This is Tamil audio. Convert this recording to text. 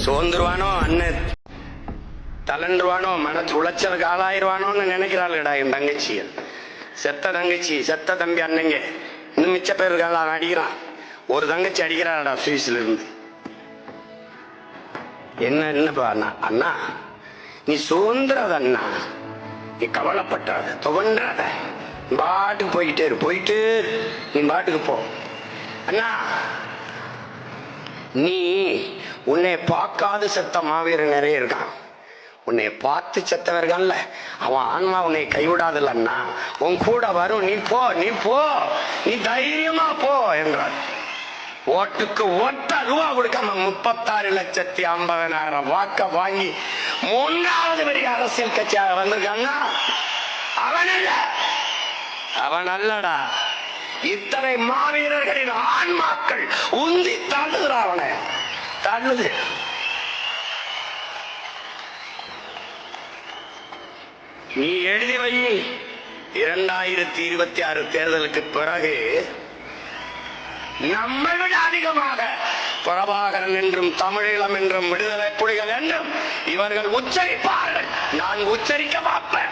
சோர்ந்துருவானோ, அண்ணன் தளர்ந்துருவானோ, மனசு உளைச்சலுக்கு ஆளாயிருவானோன்னு நினைக்கிறாள்டா என் தங்கச்சிகள். செத்த தங்கச்சி, செத்த தம்பி அண்ணங்க இன்னும் மிச்ச பேர் இருக்காங்க. அவன் அடிக்கிறான். ஒரு தங்கச்சி அடிக்கிறாடா சுவிஸ்ல இருந்து. என்னப்பா அண்ணா, அண்ணா நீ சுதந்திராத அண்ணா, நீ கவலைப்பட்டாத, துவண்டாத, பாட்டுக்கு போயிட்டே இரு, போயிட்டு நீ பாட்டுக்கு போ அண்ணா. நீ உன்னை பார்க்காத செத்த மாவீரர் நிறைய இருக்கான். உன்னை பார்த்து செத்தவர்கள்ல அவன் ஆன்மா உன்னை கைவிடாதுல்ல அண்ணா, உன் கூட வரும். நீ போ, நீ போ, நீ தைரியமா போ என்றார். ஓட்டுக்கு ₹1 கொடுக்காம 36,50,000 வாக்க வாங்கி 3வது பெரிய அரசியல் கட்சியாக வந்திருக்காங்க. அவன் அல்லடா, இத்தனை மாவீரர்களின் ஆன்மாக்கள் உந்தி தள்ளுகிற அவனை தள்ளுது. நீ எழுதி வை, 2026 தேர்தலுக்கு பிறகு நம்மை விட அதிகமாக பிரபாகரன் என்றும் தமிழீழம் என்றும் விடுதலை புலிகள் என்றும் இவர்கள் உச்சரிப்பார்கள். நான் உச்சரிக்க பார்ப்பேன்.